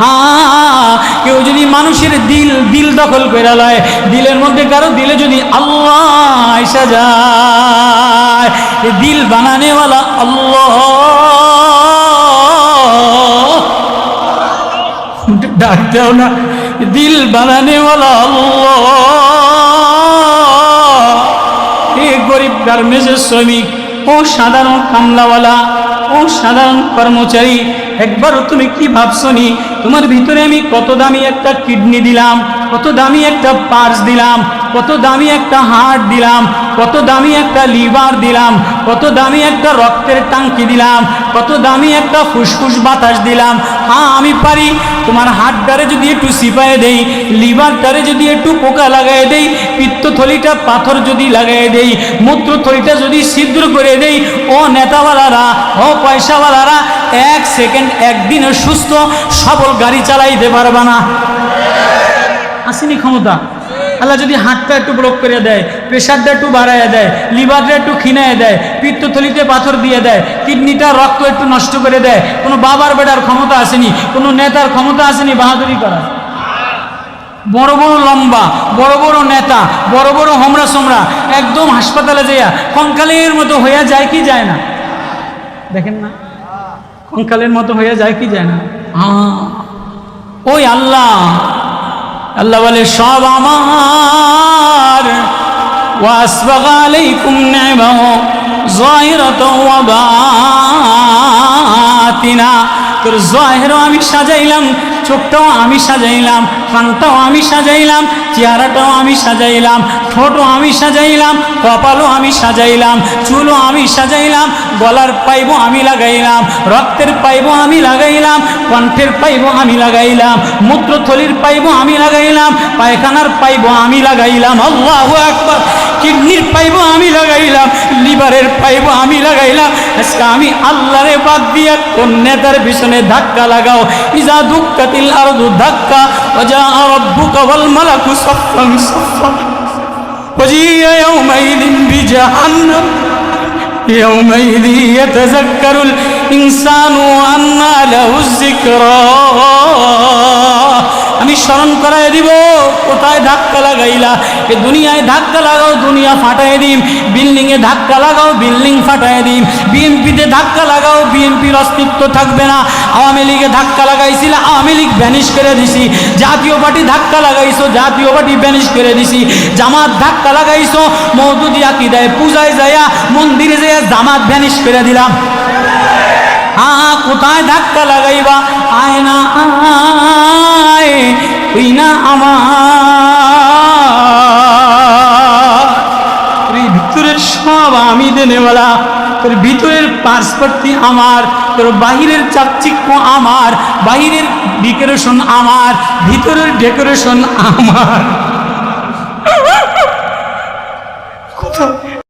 হ্যাঁ, কেউ যদি মানুষের দিল দখল করে লয়, দিলের মধ্যে কারো দিলে যদি আল্লাহ আইসা যায়, দিল বানানেওয়ালা আল্লাহ, ডাক দাও না, দিল বানানেওয়ালা আল্লাহ। এ গরিব গার্মেন্টসের শ্রমিক, ও সাধারণ কামলাওয়ালা, ও সাধারণ কর্মচারী, একবারও তুমি কি ভাবছো নি তোমার ভিতরে আমি কত দামি একটা কিডনি দিলাম, কত দামি একটা পার্স দিলাম, কত দামি একটা হার্ট দিলাম, কত দামি একটা লিভার দিলাম, কত দামি একটা রক্তের টাঙ্কি দিলাম, কত দামি একটা ফুসফুস বাতাস দিলাম। হ্যাঁ, আমি পারি তোমার হার্টটারে যদি একটু সিপায়ে দেই, লিভারটারে যদি একটু পোকা লাগাই দেই, পিত্তথলিটা পাথর যদি লাগাই দেই, মূত্রথলিটা যদি ছিদ্র করে দেই, ও নেতাওয়ালারা, ও পয়সাওয়ালারা, এক সেকেন্ড একদিনে সুস্থ সবল গাড়ি চালাইতে পারবা না। আসেনি ক্ষমতা? আল্লাহ যদি হাতটা একটু ব্লক করে দেয়, প্রেশারটা একটু বাড়াইয়া দেয়, লিভারটা একটু খিনাইয়া দেয়, পিত্তথলিতে পাথর দিয়ে দেয়, কিডনিটা রক্ত একটু নষ্ট করে দেয়, কোনো বাবার বেটার ক্ষমতা আসেনি, কোনো নেতার ক্ষমতা আসেনি বাহাদুরি করা। বড় বড় লম্বা, বড় বড় নেতা, বড় বড় হোমরা সোমরা একদম হাসপাতালে যাইয়া কঙ্কালের মতো হইয়া যায় কি যায় না? দেখেন না, কঙ্কালের মতো হইয়া যায় কি যায় না? ওই আল্লাহ, আল্লাহ বলে সব আমার, ওয়াসবাগা আলাইকুম নি'মাহু যাহিরাতাও ওয়া বাতিনা, তোর জাহিরও আমি সাজাইলাম, চোখটাও আমি সাজাইলাম, কানটাও আমি সাজাইলাম, চেহারাটাও আমি সাজাইলাম, ঠোঁটও আমি সাজাইলাম, কপালও আমি সাজাইলাম, চুলও আমি সাজাইলাম, গলার পাইবও আমি লাগাইলাম, রক্তের পাইবও আমি লাগাইলাম, কণ্ঠের পাইবও আমি লাগাইলাম, মূত্রথলির পাইবও আমি লাগাইলাম, পায়খানার পাইবও আমি লাগাইলাম, আল্লাহু আকবার, কিডনির পাইবও আমি লাগাইলাম, লিভারের পাইবও আমি লাগাইলাম। আজকে আমি আল্লাহরে বাদ দিয়া কোন নেতার পিছনে ধাক্কা লাগাও, ইজা দুক্কাতিল আরদু ধাক্কা ওয়া রাব্বুকা ওয়াল মালাকু সাফফান সাফফা ওয়াজিয়া ইয়াউমাইযিন বিজাহান্নাম ইয়াউমাইযি ইয়াতাযাক্কারুল ইনসানু আন্না লাহু যিকরা। আমি স্মরণ করাই দিব, কোথায় ধাক্কা লাগাইলা, এ দুনিয়ায় ধাক্কা লাগাও, দুনিয়া ফাটাই দিম, বিল্ডিংয়ে ধাক্কা লাগাও, বিল্ডিং ফাটাই দিম, বিএনপিতে ধাক্কা লাগাও, বিএনপির অস্তিত্ব থাকবে না, আওয়ামী লীগে ধাক্কা লাগাইছিল, আওয়ামী লীগ ভ্যানিশ করে দিছি, জাতীয় পার্টি ধাক্কা লাগাইছো, জাতীয় পার্টি ভ্যানিশ করে দিছি, জামাত ধাক্কা লাগাইছো, মওদুদি আকীদায় পূজায় যায়া, মন্দিরে যায়া জামাত ভ্যানিশ করে দিলাম। হ্যাঁ, কোথায় ধাক্কা লাগাইবা? আয় না আয়, তুই না আমার, তোর ভিতরের সব আমি দেনেওয়ালা, তোর ভিতরের পার্সপর্তি আমার, তোর বাহিরের চাকচিক্য আমার, বাহিরের ডেকোরেশন আমার, ভিতরের ডেকোরেশন আমার। কোথায়